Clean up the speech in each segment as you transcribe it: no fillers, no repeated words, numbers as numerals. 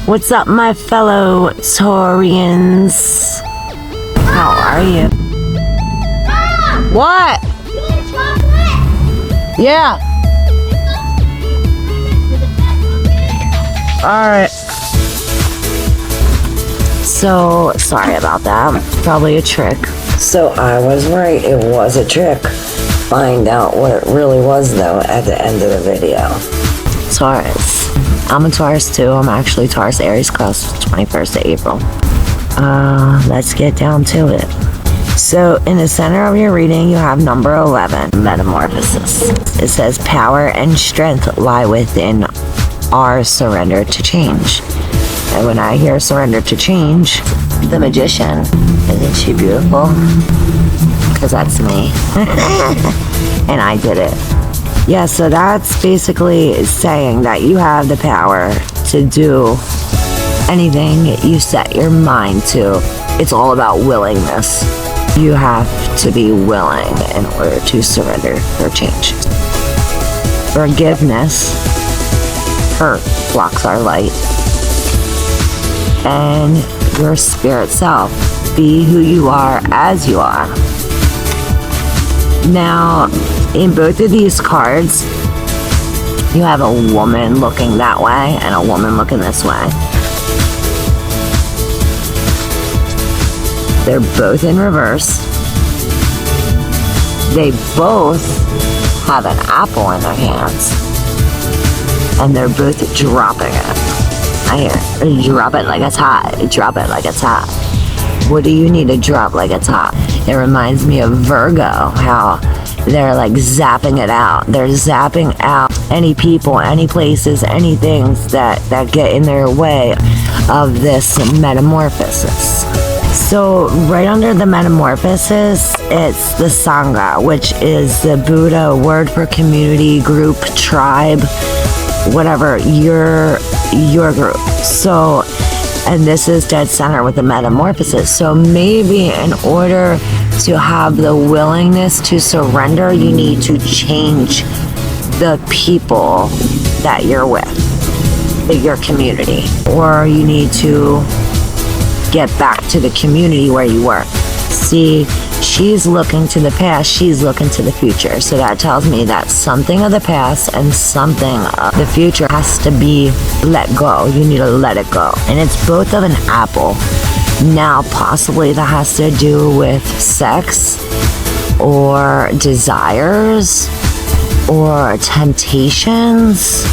What's up, my fellow Taurians? How are you? Mom! What? You need chocolate? Yeah. Alright. So, sorry about that. Probably a trick. So, I was right. It was a trick. Find out what it really was, though, at the end of the video. Taurus. I'm a Taurus, too. I'm actually Taurus Aries cusp, 21st of April. Let's get down to it. So, in the center of your reading, you have number 11, Metamorphosis. It says, power and strength lie within our surrender to change. And when I hear surrender to change, the Magician, isn't she beautiful? Because that's me. And I did it. Yeah, so that's basically saying that you have the power to do anything you set your mind to. It's all about willingness. You have to be willing in order to surrender or change. Forgiveness hurt blocks our light. And your spirit self. Be who you are as you are. Now, in both of these cards, you have a woman looking that way and a woman looking this way. They're both in reverse. They both have an apple in their hands. And they're both dropping it. I hear, drop it like it's hot. Drop it like it's hot. What do you need to drop like it's hot? It reminds me of Virgo, how they're like zapping it out. They're zapping out any people, any places, any things that get in their way of this metamorphosis. So right under the metamorphosis, it's the Sangha, which is the Buddha word for community, group, tribe, whatever, your group. So, and this is dead center with the metamorphosis. So maybe in order to have the willingness to surrender, you need to change the people that you're with, your community, or you need to get back to the community where you were. See, she's looking to the past, she's looking to the future. So that tells me that something of the past and something of the future has to be let go. You need to let it go. And it's both of an apple. Now, possibly that has to do with sex or desires or temptations,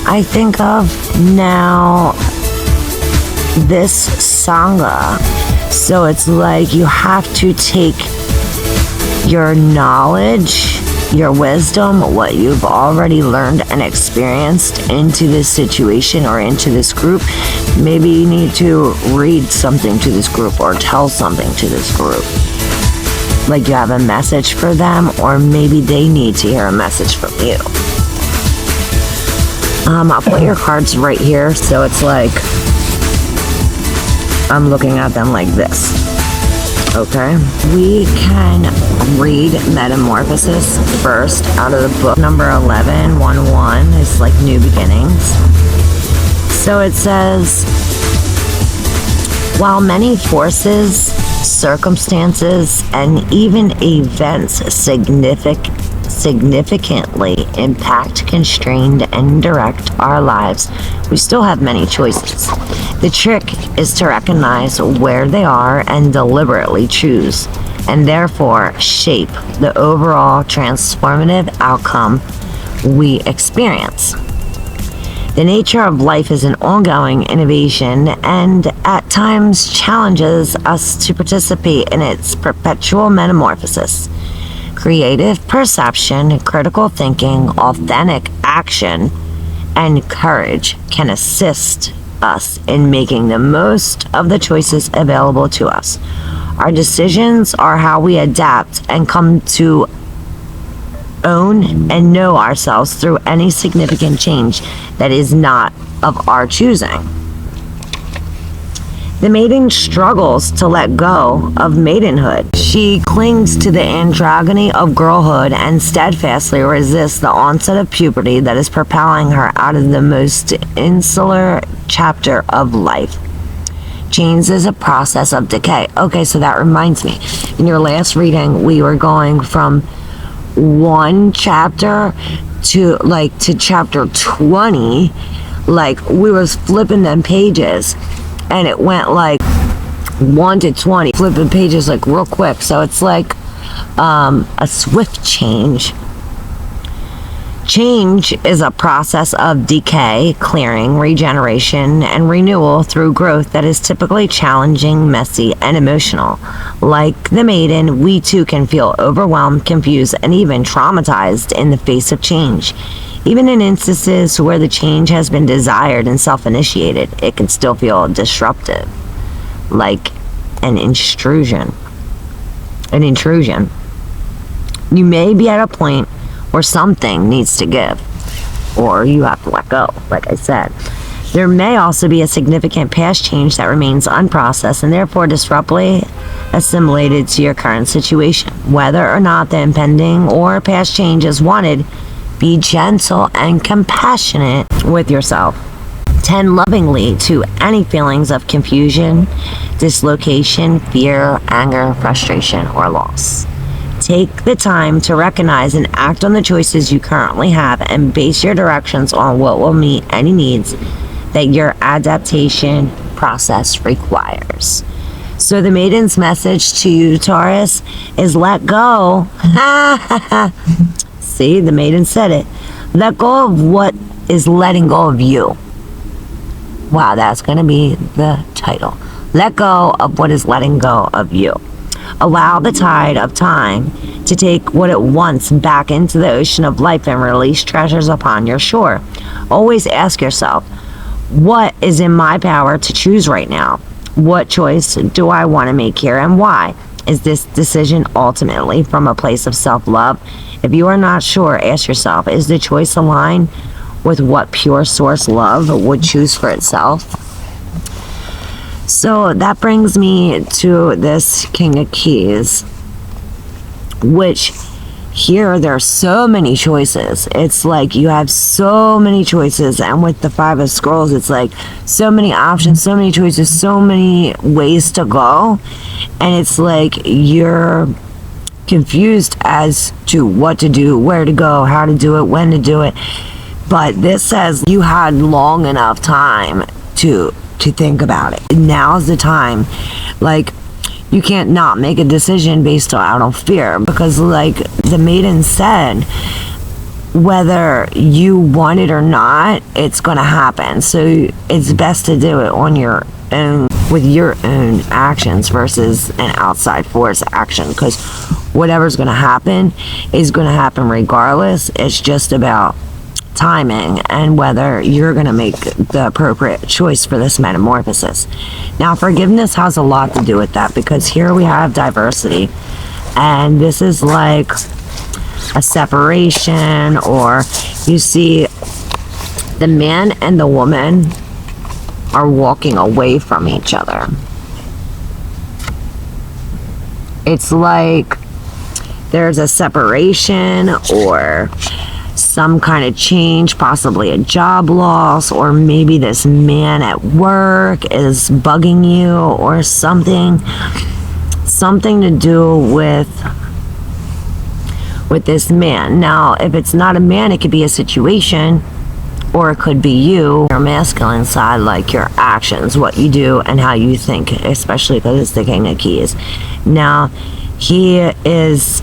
I think of. Now, this Sangha, so it's like you have to take your knowledge, your wisdom, what you've already learned and experienced into this situation or into this group. Maybe you need to read something to this group or tell something to this group. Like you have a message for them, or maybe they need to hear a message from you. I'll put your cards right here, so it's like I'm looking at them like this. Okay? We can read Metamorphosis first out of the book. Number 11, 1-1. It's like New Beginnings. So it says, while many forces, circumstances, and even events significantly impact, constrain, and direct our lives, we still have many choices. The trick is to recognize where they are and deliberately choose, and therefore shape the overall transformative outcome we experience. The nature of life is an ongoing innovation and at times challenges us to participate in its perpetual metamorphosis. Creative perception, critical thinking, authentic action, and courage can assist us in making the most of the choices available to us. Our decisions are how we adapt and come to own and know ourselves through any significant change that is not of our choosing. The maiden struggles to let go of maidenhood. She clings to the androgyny of girlhood and steadfastly resists the onset of puberty that is propelling her out of the most insular chapter of life. Change is a process of decay. Okay, so that reminds me. In your last reading, we were going from one chapter to chapter 20. Like, we was flipping them pages, and it went like 1 to 20, flipping pages like real quick. So it's like a swift change. Change is a process of decay, clearing, regeneration, and renewal through growth that is typically challenging, messy, and emotional. Like the maiden, we too can feel overwhelmed, confused, and even traumatized in the face of change. Even in instances where the change has been desired and self-initiated, it can still feel disruptive, like an intrusion. You may be at a point where something needs to give, or you have to let go, like I said. There may also be a significant past change that remains unprocessed and therefore disruptively assimilated to your current situation. Whether or not the impending or past change is wanted, be gentle and compassionate with yourself. Tend lovingly to any feelings of confusion, dislocation, fear, anger, frustration, or loss. Take the time to recognize and act on the choices you currently have and base your directions on what will meet any needs that your adaptation process requires. So the maiden's message to you, Taurus, is let go. See, the maiden said it. Let go of what is letting go of you. Wow, that's going to be the title. Let go of what is letting go of you. Allow the tide of time to take what it wants back into the ocean of life and release treasures upon your shore. Always ask yourself, what is in my power to choose right now? What choice do I want to make here and why? Is this decision ultimately from a place of self-love? If you are not sure, ask yourself, is the choice aligned with what pure source love would choose for itself? So that brings me to this King of Keys, which here there are so many choices. It's like you have so many choices, and with the Five of Scrolls, it's like so many options, so many choices, so many ways to go, and it's like you're confused as to what to do, where to go, how to do it, when to do it. But this says you had long enough time to think about it. Now's the time. Like, you can't not make a decision based out on fear, because like the maiden said, whether you want it or not, it's gonna happen. So it's best to do it on your own, with your own actions versus an outside force action, because whatever's gonna happen is gonna happen regardless. It's just about timing and whether you're going to make the appropriate choice for this metamorphosis. Now, forgiveness has a lot to do with that, because here we have diversity, and this is like a separation, or you see the man and the woman are walking away from each other. It's like there's a separation or some kind of change, possibly a job loss, or maybe this man at work is bugging you, or something to do with this man. Now, if it's not a man, it could be a situation, or it could be you, your masculine side, like your actions, what you do and how you think, especially because it's the King of Keys. Now, he is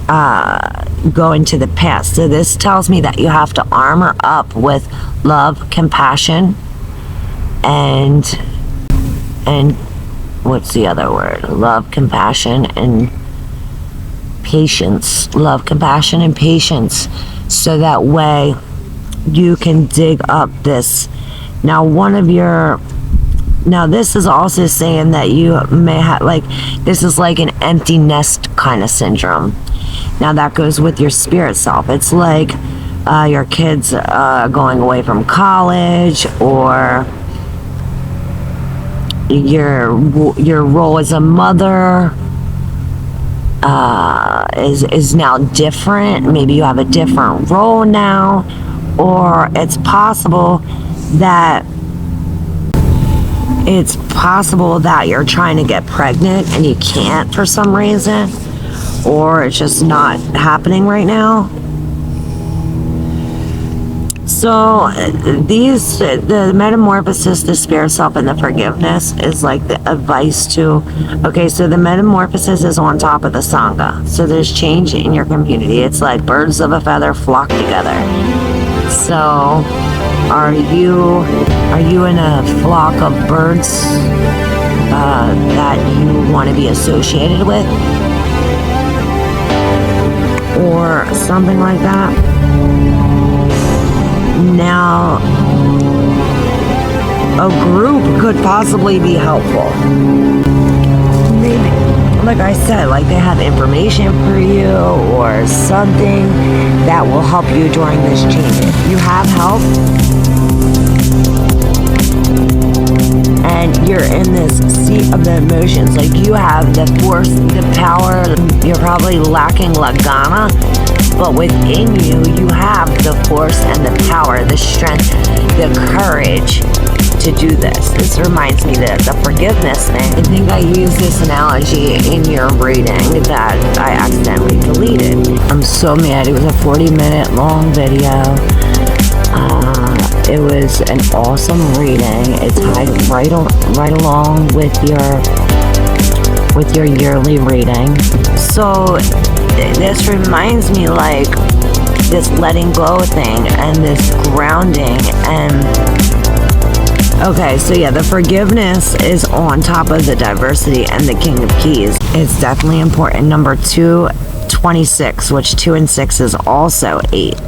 going to the past. So this tells me that you have to armor up with love, compassion, and what's the other word? Love, compassion, and patience. Love, compassion, and patience. So that way you can dig up this. Now, Now, this is also saying that you may have, like, this is like an empty nest kind of syndrome. Now, that goes with your spirit self. It's like your kids going away from college, or your role as a mother is now different. Maybe you have a different role now, or it's possible that you're trying to get pregnant and you can't for some reason, or it's just not happening right now. So the metamorphosis, the spirit self, and the forgiveness is like the advice to, okay, so the metamorphosis is on top of the Sangha. So there's change in your community. It's like birds of a feather flock together. So are you in a flock of birds that you want to be associated with? Or something like that? Now, a group could possibly be helpful. Maybe, like I said, like they have information for you or something that will help you during this change. You have help, and you're in this seat of the emotions. Like you have the force, the power. You're probably lacking Lagana. But within you, you have the force and the power, the strength, the courage to do this. This reminds me that the forgiveness thing. I think I used this analogy in your reading that I accidentally deleted. I'm so mad. It was a 40-minute long video. It was an awesome reading. It tied right along with your yearly reading. So this reminds me like this letting go thing and this grounding. And okay, so yeah, the forgiveness is on top of the diversity and the King of Keys. It's definitely important. Number 226, which 2 and 6 is also 8,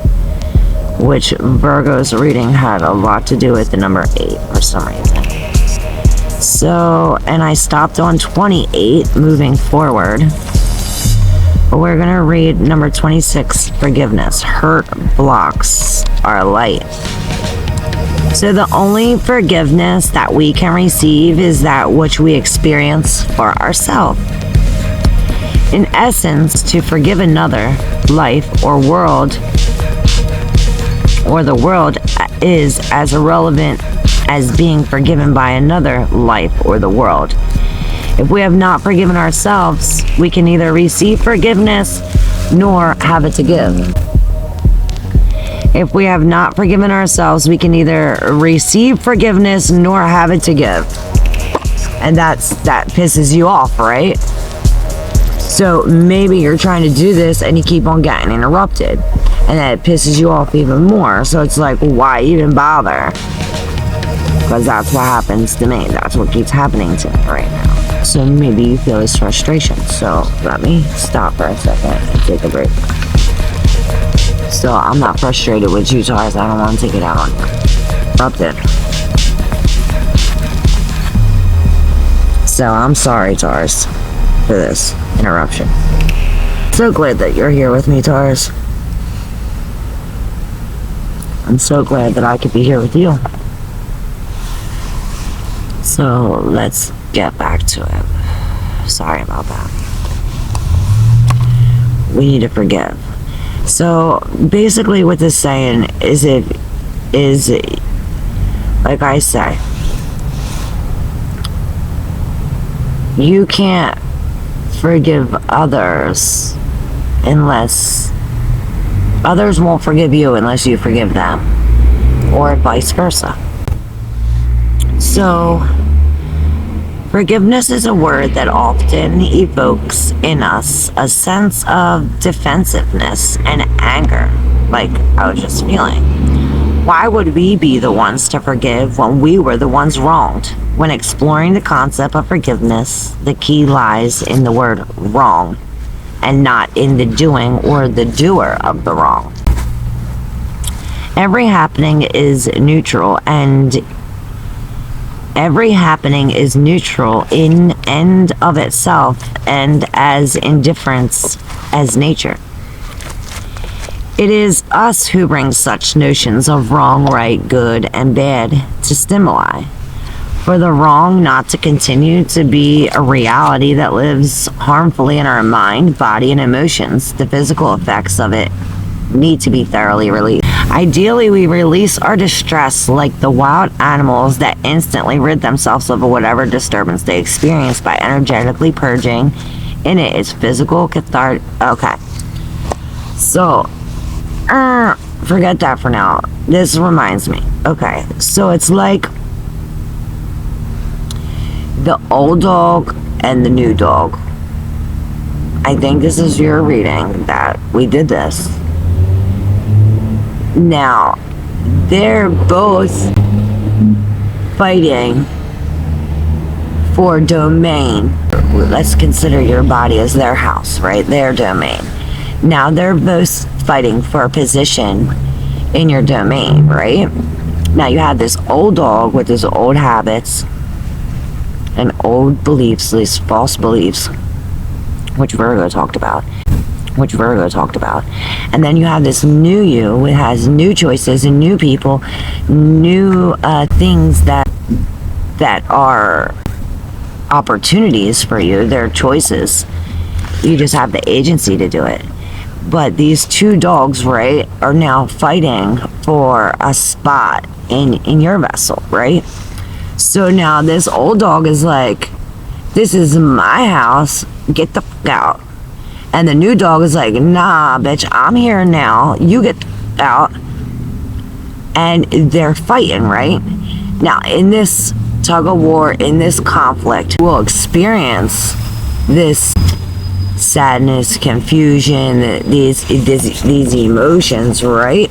which Virgo's reading had a lot to do with the number 8 for some reason. So, and I stopped on 28 moving forward. We're going to read number 26, forgiveness. Hurt blocks our light. So the only forgiveness that we can receive is that which we experience for ourselves. In essence, to forgive another, life, or world, or the world is as irrelevant as being forgiven by another life or the world. If we have not forgiven ourselves, we can neither receive forgiveness nor have it to give. If we have not forgiven ourselves, we can neither receive forgiveness nor have it to give. And that pisses you off, right? So maybe you're trying to do this and you keep on getting interrupted. And that pisses you off even more. So it's like, why even bother? Because that's what happens to me. That's what keeps happening to me right now. So maybe you feel this frustration. So let me stop for a second and take a break. So I'm not frustrated with you, Taurus. I don't want to take it out on you. Interrupted. So I'm sorry, Taurus, for this interruption. So glad that you're here with me, Taurus. I'm so glad that I could be here with you. So let's get back to it. Sorry about that. We need to forgive. So basically what this saying is like I say, you can't forgive others unless others won't forgive you unless you forgive them, or vice versa. So forgiveness is a word that often evokes in us a sense of defensiveness and anger, like I was just feeling. Why would we be the ones to forgive when we were the ones wronged? When exploring the concept of forgiveness, the key lies in the word wrong and not in the doing or the doer of the wrong. Every happening is neutral in and of itself and as indifference as nature. It is us who bring such notions of wrong, right, good, and bad to stimuli. for the wrong not to continue to be a reality that lives harmfully in our mind, body, and emotions. The physical effects of it need to be thoroughly released. Ideally, we release our distress like the wild animals that instantly rid themselves of whatever disturbance they experience by energetically purging. In it is physical cathartic. Okay. So, forget that for now. This reminds me. Okay. So it's like the old dog and the new dog. I think this is your reading that we did this. Now, they're both fighting for domain. Let's consider your body as their house, right? Their domain. Now, they're both fighting for a position in your domain, right? Now, you have this old dog with his old habits and old beliefs, these false beliefs, which Virgo talked about. And then you have this new you, it has new choices and new people, new things that are opportunities for you. They're choices. You just have the agency to do it. But these two dogs, right, are now fighting for a spot in your vessel, right? So now this old dog is like, this is my house, get the fuck out. And the new dog is like, nah, bitch, I'm here now. You get out. And they're fighting, right? Now, in this tug of war, in this conflict, we'll experience this sadness, confusion, these emotions, right?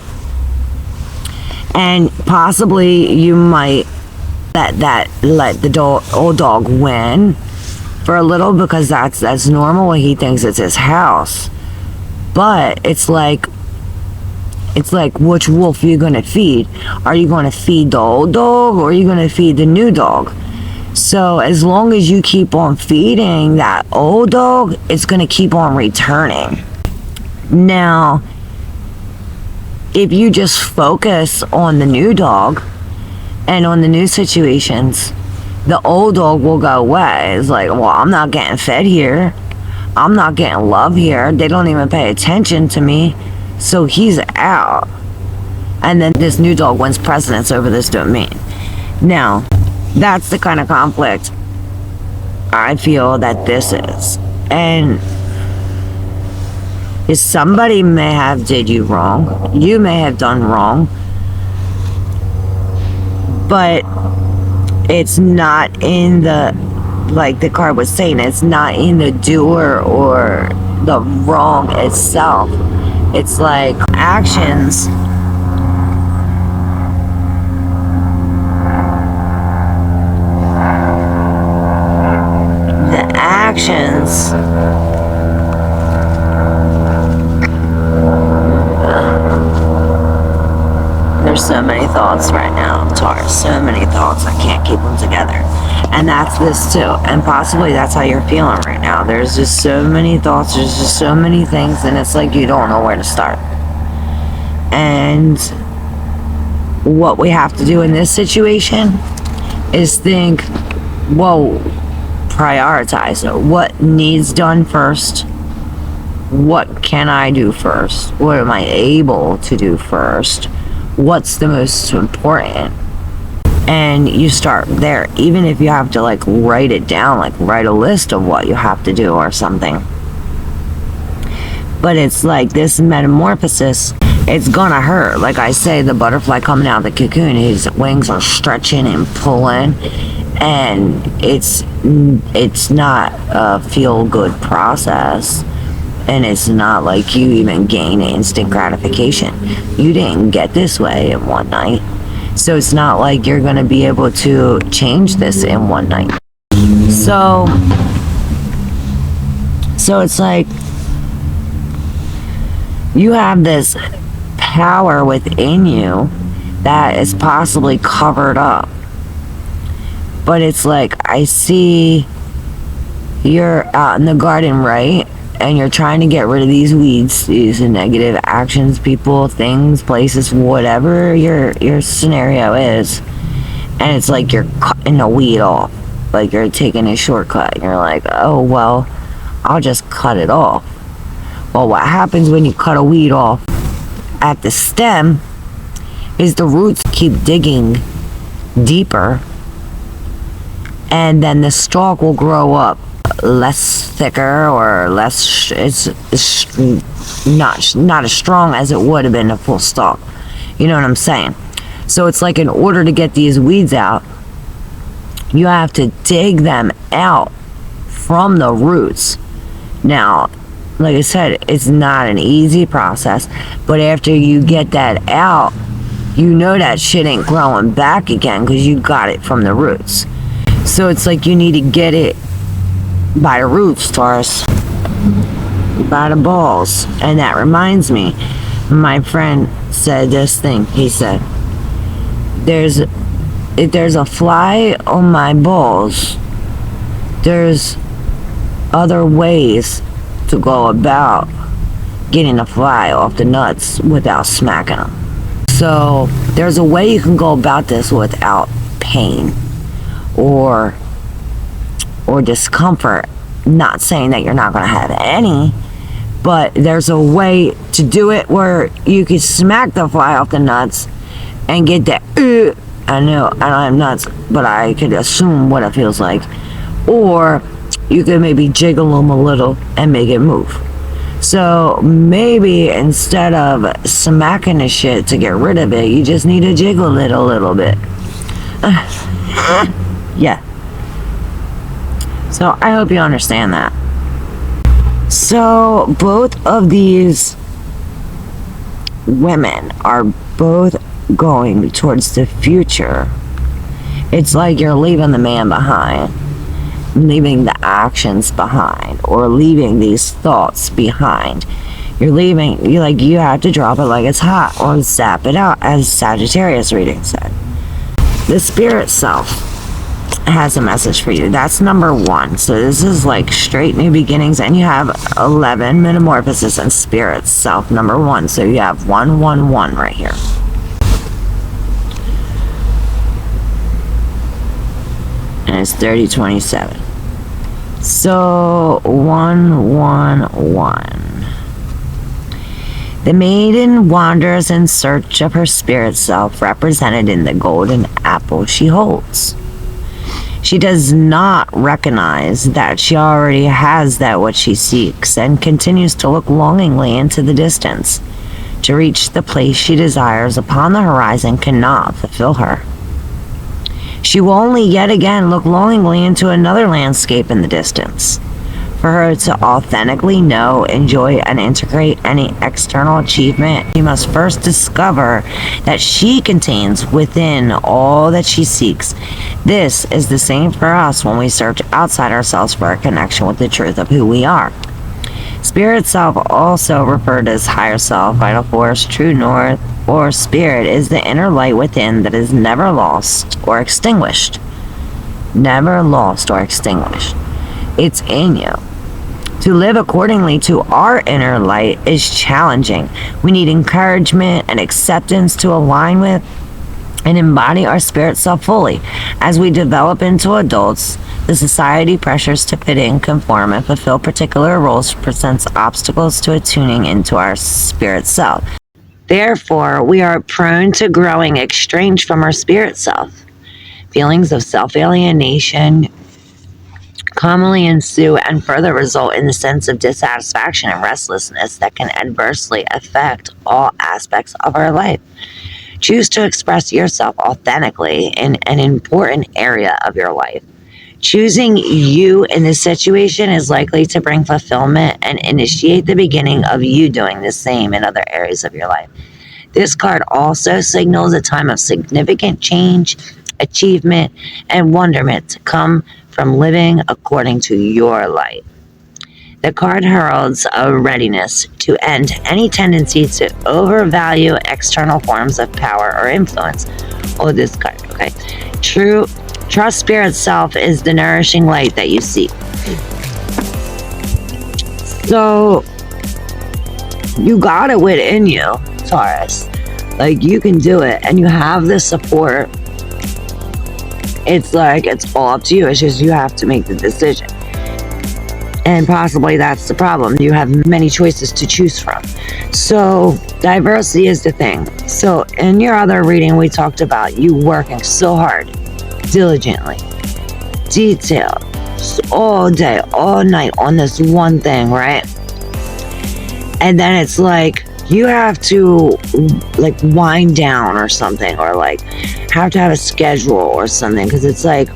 And possibly you might let the old dog win for a little, because that's normal when he thinks it's his house. But it's like which wolf are you gonna feed? Are you gonna feed the old dog, or are you gonna feed the new dog? So as long as you keep on feeding that old dog, it's gonna keep on returning. Now, if you just focus on the new dog and on the new situations, the old dog will go away. It's like, well, I'm not getting fed here. I'm not getting love here. They don't even pay attention to me. So he's out. And then this new dog wins precedence over this domain. Now, that's the kind of conflict I feel that this is. And if somebody may have did you wrong, you may have done wrong, but it's not in the, like the card was saying, it's not in the doer or the wrong itself. It's like actions. The actions there's so many thoughts right now, Taurus. So many thoughts. I can't keep them together. And that's this too. And possibly that's how you're feeling right now. There's just so many thoughts. There's just so many things. And it's like you don't know where to start. And what we have to do in this situation is think, whoa, prioritize it. What needs done first? What can I do first? What am I able to do first? What's the most important? And you start there, even if you have to like write it down, like write a list of what you have to do or something. But it's like this metamorphosis, it's gonna hurt. Like I say, the butterfly coming out of the cocoon, his wings are stretching and pulling, and it's not a feel-good process. And it's not like you even gain instant gratification. You didn't get this way in one night. So it's not like you're gonna be able to change this in one night. So it's like you have this power within you that is possibly covered up. But it's like, I see you're out in the garden, right? And you're trying to get rid of these weeds, these negative actions, people, things, places, whatever your scenario is. and it's like you're cutting the weed off, like you're taking a shortcut, and you're like, oh well, I'll just cut it off. Well, what happens when you cut a weed off at the stem is the roots keep digging deeper, and then the stalk will grow up less thicker or less, it's not as strong as it would have been a full stalk. You know what I'm saying? So it's like, in order to get these weeds out, you have to dig them out from the roots. Now, like I said, it's not an easy process, but after you get that out, you know that shit ain't growing back again because you got it from the roots. So it's like you need to get it by the roots, Taurus, by the balls. And that reminds me, my friend said this thing. He said, if there's a fly on my balls, there's other ways to go about getting the fly off the nuts without smacking them. So there's a way you can go about this without pain or discomfort. Not saying that you're not going to have any, but there's a way to do it where you can smack the fly off the nuts and get that I know I don't have nuts, but I could assume what it feels like. Or you could maybe jiggle them a little and make it move. So maybe instead of smacking the shit to get rid of it, you just need to jiggle it a little bit. Yeah. So I hope you understand that. So both of these women are both going towards the future. It's like you're leaving the man behind, leaving the actions behind, or leaving these thoughts behind. You have to drop it like it's hot or zap it out, as Sagittarius reading said. The spirit self has a message for you. That's number 1. So this is like straight new beginnings, and you have 11 metamorphosis and spirit self number 1. So you have 111 right here. And it's 3027. So 111. The maiden wanders in search of her spirit self, represented in the golden apple she holds. She does not recognize that she already has that what she seeks, and continues to look longingly into the distance. To reach the place she desires upon the horizon cannot fulfill her. She will only yet again look longingly into another landscape in the distance. For her to authentically know, enjoy, and integrate any external achievement, she must first discover that she contains within all that she seeks. This is the same for us when we search outside ourselves for a connection with the truth of who we are. Spirit self, also referred as higher self, vital force, true north, or spirit, is the inner light within that is never lost or extinguished. Never lost or extinguished. It's in you. To live accordingly to our inner light is challenging. We need encouragement and acceptance to align with and embody our spirit self fully. As we develop into adults, the society pressures to fit in, conform, and fulfill particular roles presents obstacles to attuning into our spirit self. Therefore, we are prone to growing estranged from our spirit self. Feelings of self-alienation commonly ensue and further result in the sense of dissatisfaction and restlessness that can adversely affect all aspects of our life. Choose to express yourself authentically in an important area of your life. Choosing you in this situation is likely to bring fulfillment and initiate the beginning of you doing the same in other areas of your life. This card also signals a time of significant change, achievement, and wonderment to come from living according to your light. The card heralds a readiness to end any tendency to overvalue external forms of power or influence. Oh, this card, okay. Trust spirit self is the nourishing light that you seek. So, you got it within you, Taurus. Like, you can do it, and you have the support It's like, it's all up to you. It's just you have to make the decision. And possibly that's the problem. You have many choices to choose from. So diversity is the thing. So in your other reading, we talked about you working so hard, diligently, detailed, all day, all night on this one thing, right? And then it's like you have to like wind down or something, or like have to have a schedule or something, because it's like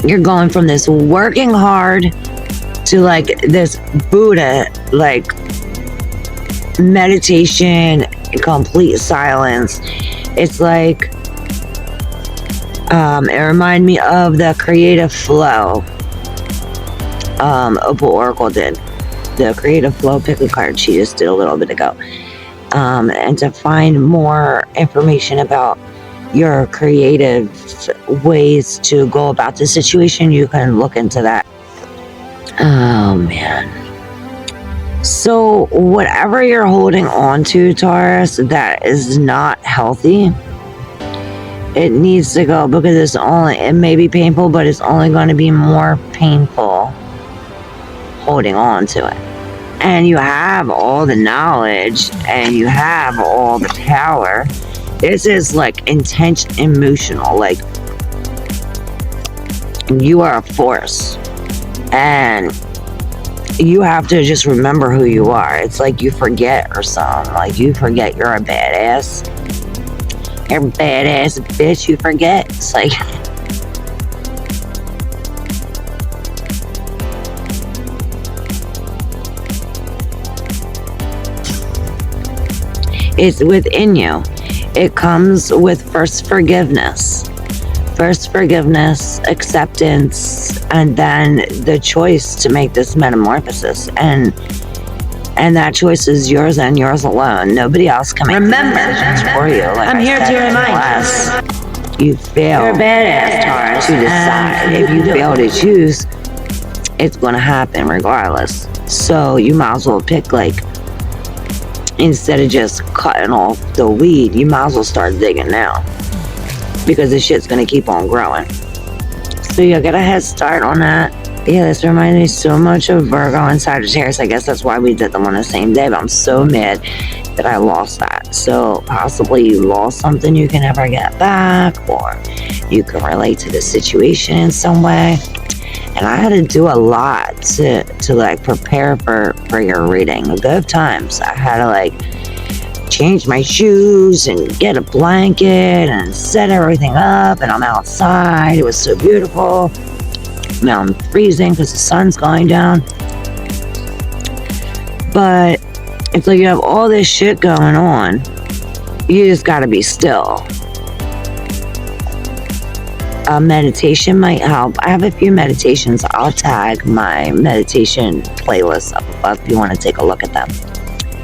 you're going from this working hard to like this Buddha, like meditation, complete silence. It's like it reminded me of the creative flow Opal Oracle did. The creative flow pick a card she just did a little bit ago. And to find more information about your creative ways to go about the situation, you can look into that. Oh man. So whatever you're holding on to, Taurus, that is not healthy, it needs to go, because it may be painful, but it's only going to be more painful holding on to it. And you have all the knowledge and you have all the power. This is like intense emotional, like you are a force and you have to just remember who you are. It's like you forget or something, like you forget you're a badass. You're a badass bitch, you forget. It's like it's within you. It comes with first forgiveness, acceptance, and then the choice to make this metamorphosis. And that choice is yours and yours alone. Nobody else can make decisions for you. Like I'm here to remind you, fail. You're a badass, Taurus. To decide. If you fail to choose, it's going to happen regardless. So you might as well pick, like, instead of just cutting off the weed, you might as well start digging now, because this shit's gonna keep on growing. So you get a head start on that. Yeah, this reminds me so much of Virgo and Sagittarius. I guess that's why we did them on the same day, but I'm so mad that I lost that. So possibly you lost something you can never get back, or you can relate to the situation in some way. And I had to do a lot to like prepare for your reading. Both times I had to like change my shoes and get a blanket and set everything up, and I'm outside. It was so beautiful. Now I'm freezing because the sun's going down. But it's like you have all this shit going on. You just gotta be still. Meditation might help. I have a few meditations. I'll tag my meditation playlist up above if you want to take a look at them.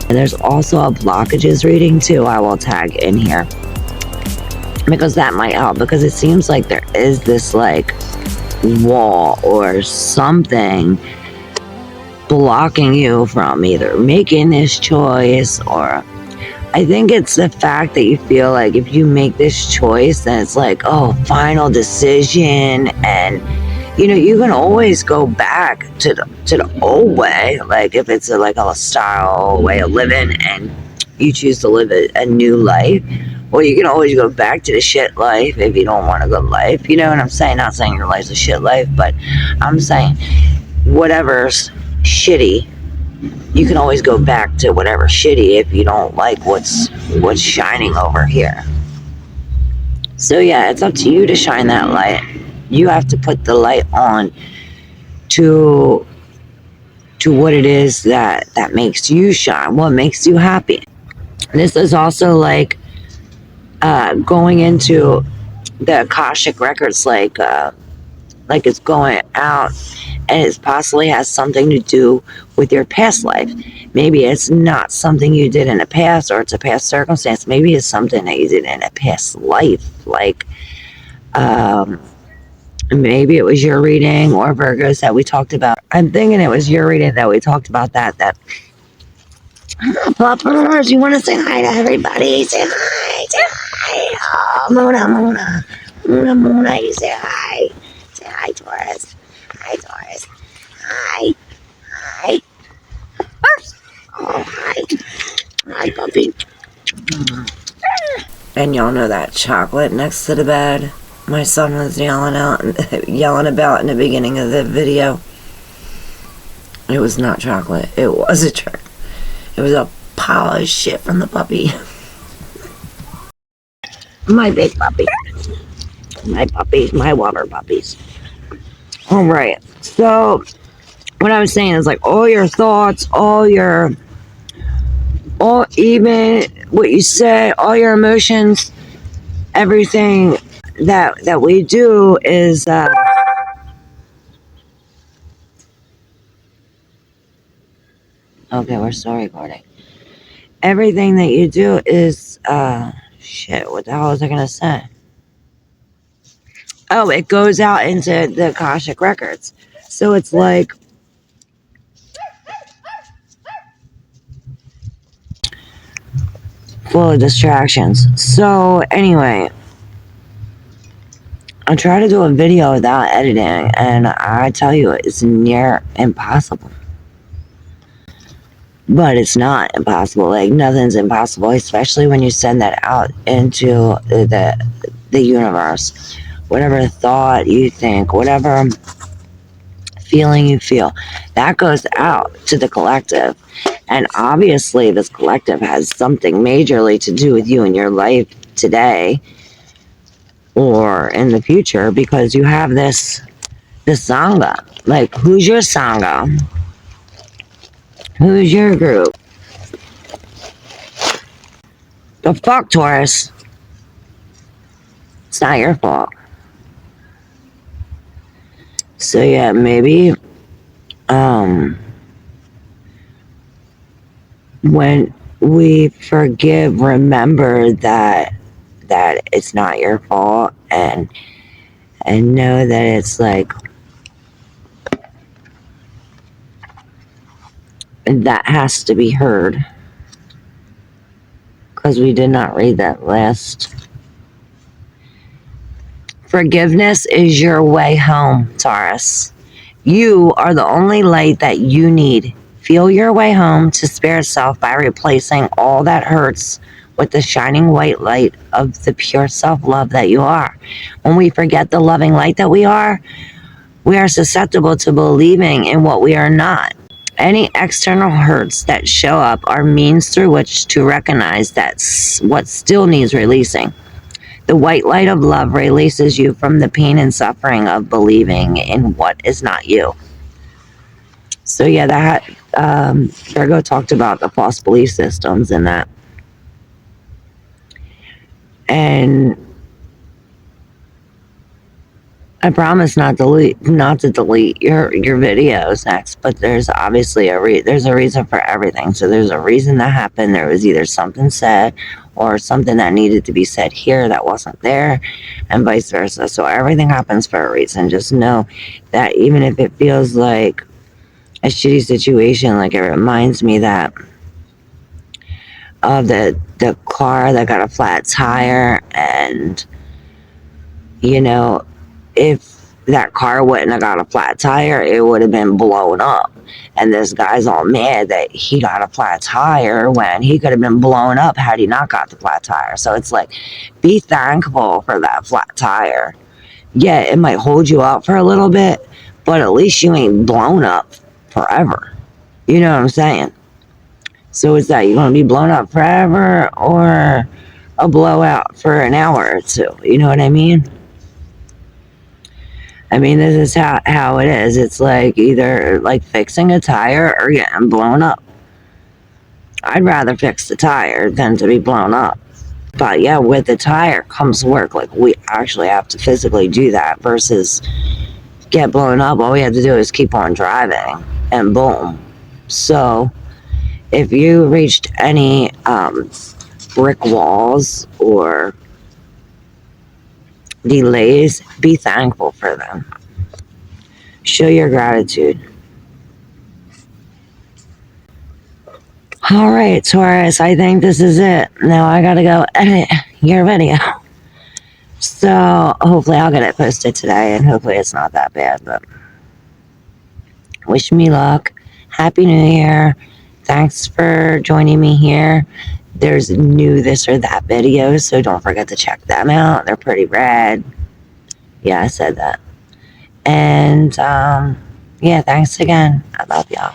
And there's also a blockages reading too, I will tag in here, because that might help, because it seems like there is this like wall or something blocking you from either making this choice, or I think it's the fact that you feel like if you make this choice, then it's like, oh, final decision. And, you know, you can always go back to the old way. Like if it's like a style way of living and you choose to live a new life, or you can always go back to the shit life if you don't want a good life. You know what I'm saying? Not saying your life's a shit life, but I'm saying whatever's shitty, you can always go back to whatever shitty if you don't like what's shining over here. So yeah, it's up to you to shine that light. You have to put the light on to what it is that makes you shine, what makes you happy. This is also like going into the Akashic records, like it's going out, and it possibly has something to do with your past life. Maybe it's not something you did in the past, or it's a past circumstance. Maybe it's something that you did in a past life, like maybe it was your reading or Virgo's that we talked about. I'm thinking it was your reading that we talked about that Poppers, you want to say hi to everybody? Say hi, say hi. Oh, Mona. Ramona, you say hi. Say hi, Taurus. Hi, Taurus. Hi. Hi. Oh, hi. Hi, puppy. And y'all know that chocolate next to the bed my son was yelling about in the beginning of the video. It was not chocolate. It was a trick. It was a pile of shit from the puppy. My big puppy. My puppies. My water puppies. Alright. So, what I was saying is like all your thoughts, even what you say, all your emotions, everything that we do is okay, we're still recording. Everything that you do is shit, what the hell was I gonna say? Oh, it goes out into the Akashic records. So it's like full of distractions. So anyway, I try to do a video without editing, and I tell you, it's near impossible. But it's not impossible. Like, nothing's impossible, especially when you send that out into the universe. Whatever thought you think, whatever feeling you feel, that goes out to the collective. And obviously, this collective has something majorly to do with you in your life today or in the future, because you have this sangha. Like, who's your sangha? Who's your group? The fuck, Taurus? It's not your fault. So yeah, maybe when we forgive, remember that it's not your fault, and know that it's like that has to be heard, because we did not read that last. Forgiveness is your way home, Taurus. You are the only light that you need. Feel your way home to spirit self by replacing all that hurts with the shining white light of the pure self-love that you are. When we forget the loving light that we are susceptible to believing in what we are not. Any external hurts that show up are means through which to recognize that what still needs releasing. The white light of love releases you from the pain and suffering of believing in what is not you. So yeah, that Virgo talked about the false belief systems and that. And I promise not to delete your videos next, but there's obviously there's a reason for everything. So there's a reason that happened. There was either something said or something that needed to be said here that wasn't there, and vice versa. So everything happens for a reason. Just know that even if it feels like a shitty situation, like it reminds me that of the car that got a flat tire, and you know, if that car wouldn't have got a flat tire, it would have been blown up. And this guy's all mad that he got a flat tire when he could have been blown up had he not got the flat tire. So it's like, be thankful for that flat tire. Yeah, it might hold you up for a little bit, but at least you ain't blown up forever. You know what I'm saying? So it's that, you going to be blown up forever or a blowout for an hour or two? You know what I mean? I mean, this is how it is. It's like either like fixing a tire or getting blown up. I'd rather fix the tire than to be blown up. But yeah, with the tire comes work. Like, we actually have to physically do that versus get blown up. All we have to do is keep on driving and boom. So if you reached any brick walls or delays, be thankful for them. Show your gratitude. All right, Taurus, I think this is it. Now I gotta go edit your video. So hopefully I'll get it posted today, and hopefully it's not that bad. But wish me luck. Happy New Year. Thanks for joining me here. There's new this or that videos, so don't forget to check them out. They're pretty rad. Yeah, I said that. And yeah, thanks again. I love y'all.